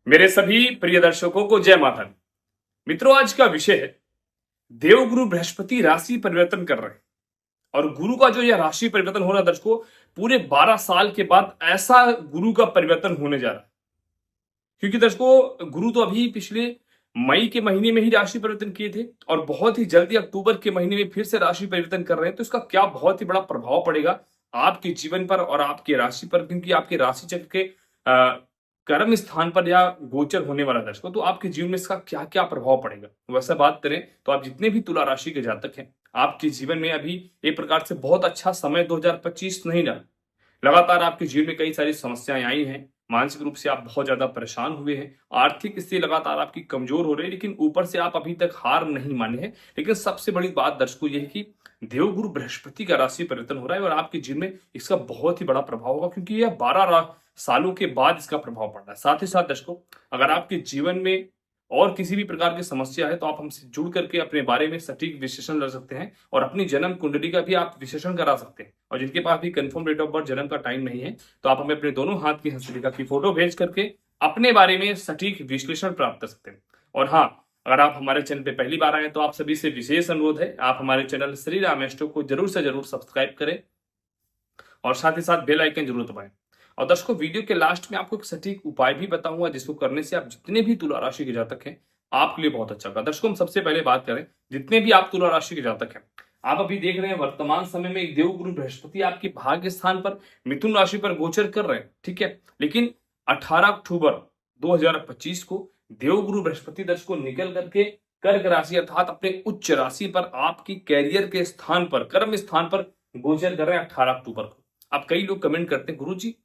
मेरे सभी प्रिय दर्शकों को जय माता दी। मित्रों, आज का विषय है देवगुरु बृहस्पति राशि परिवर्तन कर रहे हैं। और गुरु का जो यह राशि परिवर्तन हो रहा है दर्शकों, पूरे 12 साल के बाद ऐसा गुरु का परिवर्तन होने जा रहा है। क्योंकि दर्शकों, गुरु तो अभी पिछले मई के महीने में ही राशि परिवर्तन किए थे और बहुत ही जल्दी अक्टूबर के महीने में फिर से राशि परिवर्तन कर रहे हैं। तो इसका क्या बहुत ही बड़ा प्रभाव पड़ेगा आपके जीवन पर और आपकी राशि पर, क्योंकि आपके राशि चक्र के कर्म स्थान पर या गोचर होने वाला दर्शकों, तो आपके जीवन में इसका क्या क्या प्रभाव पड़ेगा। वैसे बात करें तो आप जितने भी तुला राशि के जातक हैं, आपके जीवन में अभी एक प्रकार से बहुत अच्छा समय 2025 नहीं रहा। लगातार आपके जीवन में कई सारी समस्याएं आई हैं। मानसिक रूप से आप बहुत ज्यादा परेशान हुए हैं। आर्थिक स्थिति लगातार आपकी कमजोर हो रही है, लेकिन ऊपर से आप अभी तक हार नहीं माने हैं। लेकिन सबसे बड़ी बात दर्शकों यह है कि देवगुरु बृहस्पति का राशि परिवर्तन हो रहा है और आपके जीवन में इसका बहुत ही बड़ा प्रभाव होगा, क्योंकि यह 12 सालों के बाद इसका प्रभाव पड़ रहा है। साथ ही साथ दर्शकों, अगर आपके जीवन में और किसी भी प्रकार की समस्या है तो आप हमसे जुड़ करके अपने बारे में सटीक विश्लेषण कर सकते हैं और अपनी जन्म कुंडली का भी आप विश्लेषण करा सकते हैं। और जिनके पास भी कंफर्म डेट ऑफ बर्थ जन्म का टाइम नहीं है, तो आप हमें अपने दोनों हाथ की हस्तरेखा की फोटो भेज करके अपने बारे में सटीक विश्लेषण प्राप्त कर सकते हैं। और हाँ, अगर आप हमारे चैनल पे पहली बार आए तो आप सभी से विशेष अनुरोध है, आप हमारे चैनल श्री राम एस्ट्रो को जरूर से जरूर सब्सक्राइब करें और साथ ही साथ बेल आइकन जरूर दबाएं। और दर्शकों, वीडियो के लास्ट में आपको एक सटीक उपाय भी बताऊंगा, जिसको करने से आप जितने भी तुला राशि के जातक हैं, आपके लिए बहुत अच्छा होगा। दर्शकों, हम सबसे पहले बात करें, जितने भी आप तुला राशि के जातक हैं, आप अभी देख रहे हैं वर्तमान समय में एक देवगुरु बृहस्पति आपके भाग्य स्थान पर मिथुन राशि पर गोचर कर रहे हैं, ठीक है। लेकिन 18 अक्टूबर 2025 को देवगुरु बृहस्पति दर्शकों निकल करके कर्क राशि अर्थात अपने उच्च राशि पर आपकी कैरियर के स्थान पर, कर्म स्थान पर गोचर कर रहे हैं 18 अक्टूबर को। अब कई लोग कमेंट करते हैं, गुरु जी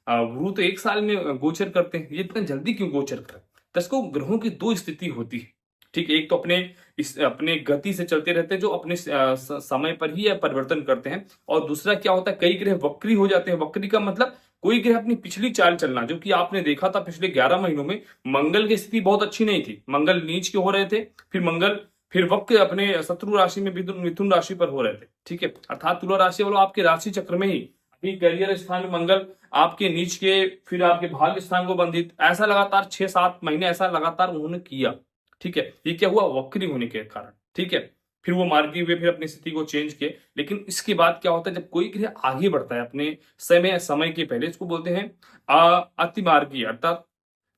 गुरु तो 1 साल में गोचर करते हैं, ये इतना जल्दी क्यों गोचर कर रहे हैं। दर्शकों, ग्रहों की दो स्थिति होती है, ठीक है। एक तो अपने गति से चलते रहते हैं, जो अपने समय पर ही परिवर्तन करते हैं। और दूसरा क्या होता है, कई ग्रह वक्री हो जाते हैं। वक्री का मतलब कोई ग्रह अपनी पिछली चाल चलना, जो कि आपने देखा था पिछले 11 महीनों में मंगल की स्थिति बहुत अच्छी नहीं थी। मंगल नीच के हो रहे थे, फिर वक्र अपने शत्रु राशि में मिथुन राशि पर हो रहे थे, ठीक है। अर्थात तुला राशि वालों, आपके राशि चक्र में ही अभी करियर स्थान में मंगल आपके नीच के, फिर आपके भाग्य स्थान को बंधित, ऐसा लगातार 6-7 महीने ऐसा लगातार उन्होंने किया, ठीक है। ये क्या हुआ, वक्री होने के कारण, ठीक है। फिर वो मार्गी हुए, फिर अपनी स्थिति को चेंज किए। लेकिन इसके बाद क्या होता है, जब कोई ग्रह आगे बढ़ता है अपने समय के पहले, इसको बोलते हैं अतिमार्गी, अर्थात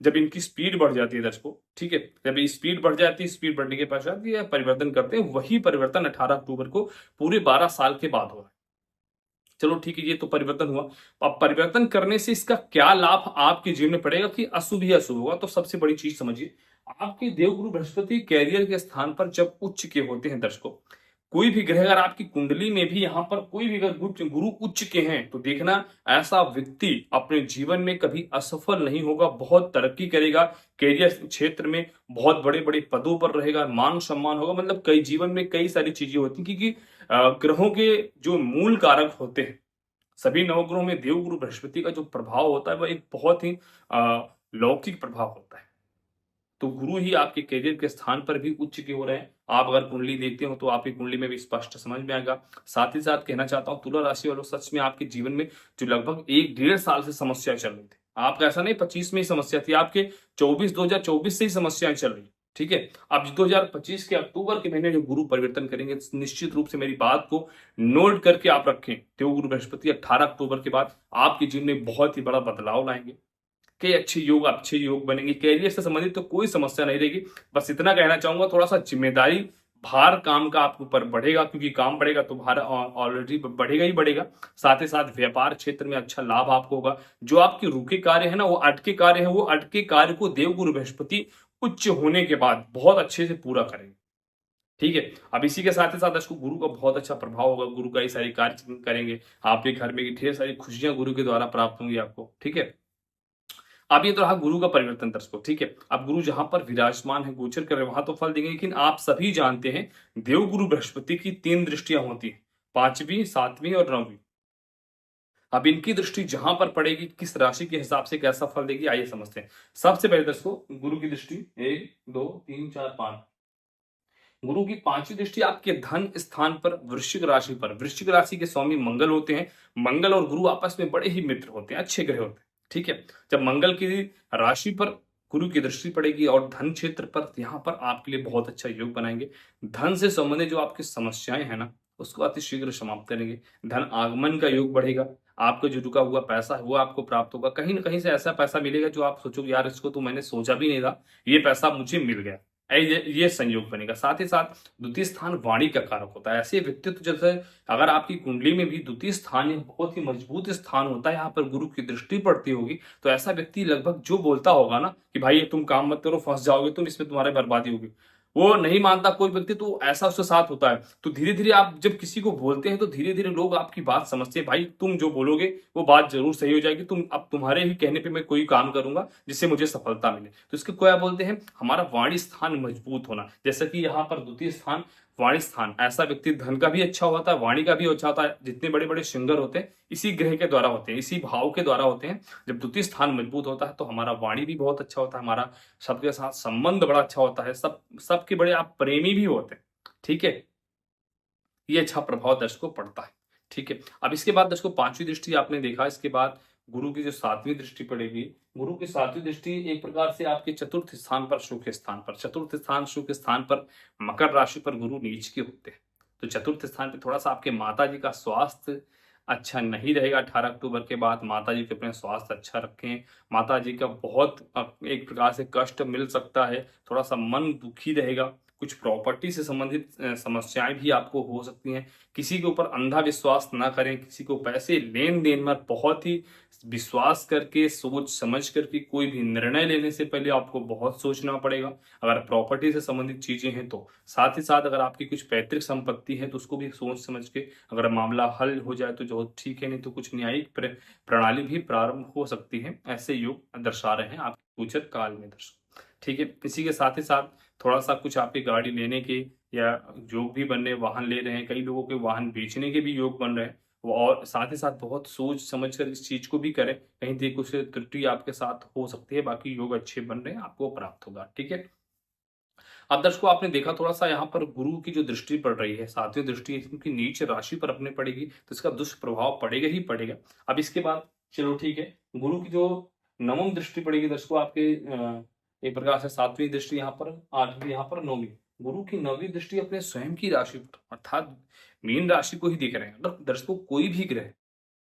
जब इनकी स्पीड बढ़ जाती है दर्शकों, ठीक है। जब ये स्पीड बढ़ जाती है, स्पीड बढ़ने के पश्चात ये परिवर्तन करते हैं। वही परिवर्तन 18 अक्टूबर को पूरे 12 साल के बाद हो रहा है। चलो ठीक है, ये तो परिवर्तन हुआ। अब परिवर्तन करने से इसका क्या लाभ आपके जीवन में पड़ेगा कि अशुभ ही अशुभ होगा, तो सबसे बड़ी चीज समझिए, आपके देवगुरु बृहस्पति कैरियर के स्थान पर जब उच्च के होते हैं दर्शकों, कोई भी ग्रह अगर आपकी कुंडली में भी यहाँ पर कोई भी अगर गुरु उच्च के हैं, तो देखना ऐसा व्यक्ति अपने जीवन में कभी असफल नहीं होगा, बहुत तरक्की करेगा, कैरियर क्षेत्र में बहुत बड़े बड़े पदों पर रहेगा, मान सम्मान होगा। मतलब कई जीवन में कई सारी चीजें होती हैं, क्योंकि ग्रहों के जो मूल कारक होते हैं, सभी नवग्रहों में देवगुरु बृहस्पति का जो प्रभाव होता है वह एक बहुत ही लौकिक प्रभाव होता है। तो गुरु ही आपके करियर के स्थान पर भी उच्च के हो रहे हैं। आप अगर कुंडली देखते हो तो आपकी कुंडली में भी स्पष्ट समझ में आएगा। साथ ही साथ कहना चाहता हूं, तुला राशि वालों, सच में आपके जीवन में जो लगभग 1-1.5 साल से समस्या चल रही थी, आपका ऐसा नहीं 25 में ही समस्या थी, आपके 2024 से ही समस्याएं चल रही, ठीक है। अब 2025 के अक्टूबर के महीने जो गुरु परिवर्तन करेंगे, निश्चित रूप से मेरी बात को नोट करके आप रखें, देवगुरु बृहस्पति 18 अक्टूबर के बाद आपके जीवन में बहुत ही बड़ा बदलाव लाएंगे। कई अच्छे योग बनेंगे। कैरियर से संबंधित तो कोई समस्या नहीं रहेगी। बस इतना कहना चाहूंगा, थोड़ा सा जिम्मेदारी भार काम का आपके ऊपर बढ़ेगा, क्योंकि काम बढ़ेगा तो भार ऑलरेडी बढ़ेगा ही बढ़ेगा। साथ ही साथ व्यापार क्षेत्र में अच्छा लाभ आपको होगा। जो आपके रुके कार्य है ना, वो अटके कार्य है, वो अटके कार्य को देवगुरु बृहस्पति उच्च होने के बाद बहुत अच्छे से पूरा करेंगे, ठीक है। अब इसी के साथ ही साथ दर्शकों, गुरु का बहुत अच्छा प्रभाव होगा। गुरु कई सारे कार्य करेंगे, आपके घर में ढेर सारी खुशियां गुरु के द्वारा प्राप्त होंगी आपको, ठीक है। अब ये तो रहा गुरु का परिवर्तन दर्शकों, ठीक है। अब गुरु जहां पर विराजमान है, गोचर कर रहे वहां तो फल देंगे, लेकिन आप सभी जानते हैं देवगुरु बृहस्पति की 3 दृष्टियां होती है, 5वीं, 7वीं और 9वीं। अब इनकी दृष्टि जहां पर पड़ेगी, किस राशि के हिसाब से कैसा फल देगी, आइए समझते हैं। सबसे पहले दर्शकों, गुरु की दृष्टि 1, 2, 3, 4, 5। गुरु की 5वीं दृष्टि आपके धन स्थान पर, वृश्चिक राशि पर। वृश्चिक राशि के स्वामी मंगल होते हैं। मंगल और गुरु आपस में बड़े ही मित्र होते हैं, अच्छे ग्रह होते हैं, ठीक है। जब मंगल की राशि पर गुरु की दृष्टि पड़ेगी और धन क्षेत्र पर यहाँ पर आपके लिए बहुत अच्छा योग बनाएंगे। धन से संबंधित जो आपकी समस्याएं हैं ना, उसको अति शीघ्र समाप्त करेंगे। धन आगमन का योग बढ़ेगा। आपका जो रुका हुआ पैसा है वो आपको प्राप्त होगा। कहीं न कहीं से ऐसा पैसा मिलेगा जो आप सोचोगे यार इसको तो मैंने सोचा भी नहीं था, ये पैसा मुझे मिल गया। ये संयोग बनेगा। साथ ही साथ द्वितीय स्थान वाणी का कारक होता है। ऐसे व्यक्तित्व जैसे अगर आपकी कुंडली में भी द्वितीय स्थान या बहुत ही मजबूत स्थान होता है, यहाँ पर गुरु की दृष्टि पड़ती होगी, तो ऐसा व्यक्ति लगभग जो बोलता होगा ना कि भाई ये तुम काम मत करो, फंस जाओगे तुम, इसमें तुम्हारी बर्बादी होगी, वो नहीं मानता कोई व्यक्ति, तो ऐसा उसके साथ होता है। तो धीरे धीरे आप जब किसी को बोलते हैं तो धीरे धीरे लोग आपकी बात समझते हैं। भाई तुम जो बोलोगे वो बात जरूर सही हो जाएगी, तुम अब तुम्हारे ही कहने पे मैं कोई काम करूंगा जिससे मुझे सफलता मिले। तो इसको क्या बोलते हैं, हमारा वाणी स्थान मजबूत होना। जैसा कि यहाँ पर द्वितीय स्थान वाणी स्थान, ऐसा व्यक्ति धन का भी अच्छा होता है, वाणी का भी अच्छा होता है। जितने बड़े बड़े सिंगर होते हैं इसी ग्रह के द्वारा होते हैं, इसी भाव के द्वारा होते हैं। जब द्वितीय स्थान मजबूत होता है तो हमारा वाणी भी बहुत अच्छा होता है, हमारा सबके साथ संबंध बड़ा अच्छा होता है, सबके बड़े आप प्रेमी भी होते हैं। ठीक है, ये अच्छा प्रभाव दर्शकों पड़ता है। ठीक है, अब इसके बाद दर्शकों पांचवी दृष्टि आपने देखा, इसके बाद गुरु की जो सातवीं दृष्टि पड़ेगी, गुरु की सातवीं दृष्टि एक प्रकार से आपके चतुर्थ स्थान पर, शुभ स्थान पर, चतुर्थ स्थान शुभ स्थान पर, मकर राशि पर गुरु नीच के होते हैं। तो चतुर्थ स्थान पे थोड़ा सा आपके माता जी का स्वास्थ्य अच्छा नहीं रहेगा। 18 अक्टूबर के बाद माता जी के अपने स्वास्थ्य अच्छा रखें। माता जी का बहुत एक प्रकार से कष्ट मिल सकता है, थोड़ा सा मन दुखी रहेगा। कुछ प्रॉपर्टी से संबंधित समस्याएं भी आपको हो सकती हैं। किसी के ऊपर अंधा विश्वास ना करें, किसी को पैसे लेन देन में बहुत ही विश्वास करके सोच समझ करके कोई भी निर्णय लेने से पहले आपको बहुत सोचना पड़ेगा। अगर प्रॉपर्टी से संबंधित चीजें हैं तो, साथ ही साथ अगर आपकी कुछ पैतृक संपत्ति है तो उसको भी सोच समझ के अगर मामला हल हो जाए तो जो ठीक है, नहीं तो कुछ न्यायिक प्रणाली भी प्रारंभ हो सकती है। ऐसे योग दर्शा रहे हैं आपके गोचर काल में दर्शक। ठीक है, इसी के साथ ही साथ थोड़ा सा कुछ आपकी गाड़ी लेने के या योग भी बन रहे, वाहन ले रहे हैं, कई लोगों के वाहन बेचने के भी योग बन रहे हैं। और साथ ही साथ बहुत सोच समझ कर इस चीज को भी करें, कहीं देखो कुछ त्रुटि आपके साथ हो सकती है। बाकी योग अच्छे बन रहे हैं, आपको प्राप्त होगा। ठीक है, अब दर्शकों आपने देखा थोड़ा सा यहाँ पर गुरु की जो दृष्टि पड़ रही है, सातवीं दृष्टि है, क्योंकि नीच राशि पर अपने पड़ेगी तो इसका दुष्प्रभाव पड़ेगा ही पड़ेगा। अब इसके बाद चलो ठीक है, गुरु की जो नवम दृष्टि पड़ेगी दर्शकों आपके एक प्रकार से सातवीं दृष्टि यहाँ पर, आठवीं यहाँ पर, नौवीं। गुरु की नौवीं दृष्टि अपने स्वयं की राशि पर अर्थात मीन राशि को ही देख रहे हैं। अगर दर्शकों कोई भी ग्रह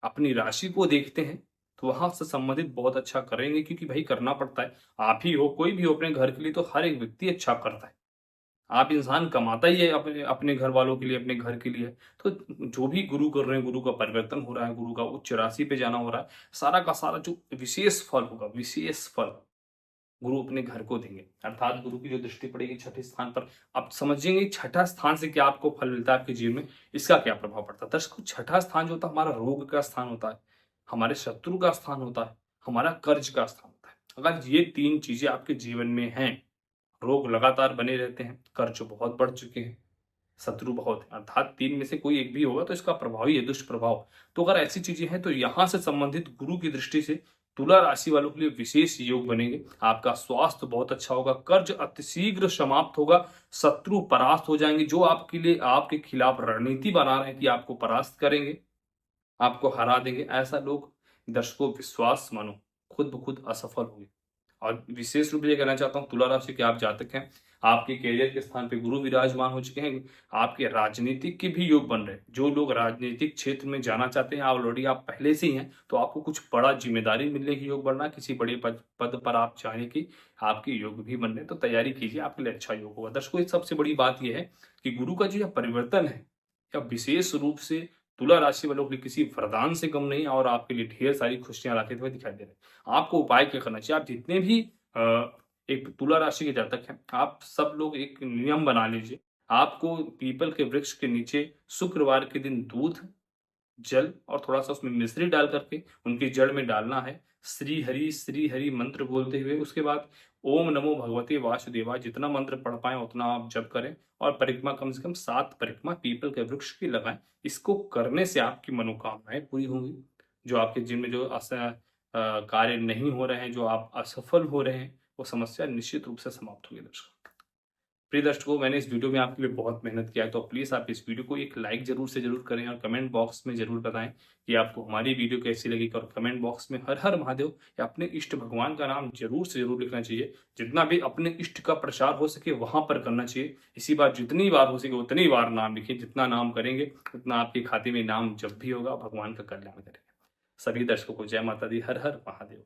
अपनी राशि को देखते हैं तो वहां से संबंधित बहुत अच्छा करेंगे, क्योंकि भाई करना पड़ता है। आप ही हो, कोई भी हो, अपने घर के लिए तो हर एक व्यक्ति अच्छा करता है। आप इंसान कमाता ही है अपने अपने घर वालों के लिए, अपने घर के लिए। तो जो भी गुरु कर रहे हैं, गुरु का परिवर्तन हो रहा है, गुरु का उच्च राशि पे जाना हो रहा है, सारा का सारा जो विशेष फल होगा, विशेष फल गुरु अपने घर को देंगे। अर्थात गुरु की जो दृष्टि पड़ेगी छठे स्थान पर, आप समझेंगे छठा स्थान से क्या आपको फल मिलता है, आपके जीवन में इसका क्या प्रभाव पड़ता है। दर्शकों छठा स्थान जो होता है हमारा रोग का स्थान होता है, हमारे शत्रु का स्थान होता है, हमारा कर्ज का स्थान होता है। अगर ये तीन चीजें आपके जीवन में हैं, रोग लगातार बने रहते हैं, कर्ज बहुत बढ़ चुके हैं, शत्रु बहुत है, अर्थात तीन में से कोई एक भी होगा तो इसका प्रभाव ही है दुष्प्रभाव। तो अगर ऐसी चीजें हैं तो यहां से संबंधित गुरु की दृष्टि से तुला राशि वालों के लिए विशेष योग बनेंगे। आपका स्वास्थ्य बहुत अच्छा होगा, कर्ज अतिशीघ्र समाप्त होगा, शत्रु परास्त हो जाएंगे। जो आपके लिए आपके खिलाफ रणनीति बना रहे हैं कि आपको परास्त करेंगे, आपको हरा देंगे, ऐसा लोग दर्शकों विश्वास मानो खुद ब खुद असफल होंगे। और विशेष रूप से कहना चाहता हूं तुला राशि के आप जातक हैं, आपके कैरियर के स्थान पे गुरु विराजमान हो चुके हैं, आपके राजनीतिक के भी योग बन रहे हैं। जो लोग राजनीतिक क्षेत्र में जाना चाहते हैं, ऑलरेडी आप पहले से ही हैं, तो आपको कुछ बड़ा जिम्मेदारी मिलने की योग बनना, किसी बड़े पद पर आप जाने की आपके योग भी बन रहे हैं। तो तैयारी कीजिए, आपके लिए अच्छा योग होगा। दर्शकों सबसे बड़ी बात यह है कि गुरु का जो यह परिवर्तन है या विशेष रूप से तुला राशि वालों के लिए किसी वरदान से कम नहीं, और आपके लिए ढेर सारी खुशियां लाते हुए दिखाई दे रहे हैं। आपको उपाय क्या करना चाहिए, आप जितने भी एक तुला राशि के जातक हैं, आप सब लोग एक नियम बना लीजिए। आपको पीपल के वृक्ष के नीचे शुक्रवार के दिन दूध, जल और थोड़ा सा उसमें मिश्री डाल करके उनकी जड़ में डालना है। श्री हरि मंत्र बोलते हुए उसके बाद ओम नमो भगवते वासुदेवाय जितना मंत्र पढ़ पाए उतना आप जप करें, और परिक्रमा कम से कम 7 परिक्रमा पीपल के वृक्ष की लगाएं। इसको करने से आपकी मनोकामनाएं पूरी होंगी। जो आपके जीवन में जो कार्य नहीं हो रहे हैं, जो आप असफल हो रहे हैं, वो समस्या निश्चित रूप से समाप्त होगी दर्शकों। प्रिय दर्शकों, मैंने इस वीडियो में आपके लिए बहुत मेहनत किया है, तो प्लीज़ आप इस वीडियो को एक लाइक जरूर से जरूर करें और कमेंट बॉक्स में जरूर बताएं कि आपको हमारी वीडियो कैसी लगी। और कमेंट बॉक्स में हर हर महादेव या अपने इष्ट भगवान का नाम जरूर से जरूर लिखना चाहिए। जितना भी अपने इष्ट का प्रचार हो सके वहां पर करना चाहिए। इसी बार जितनी बार हो सके उतनी बार नाम लिखिए। जितना नाम करेंगे उतना आपके खाते में नाम जब भी होगा भगवान का कल्याण करेंगे। सभी दर्शकों को जय माता दी। हर हर महादेव।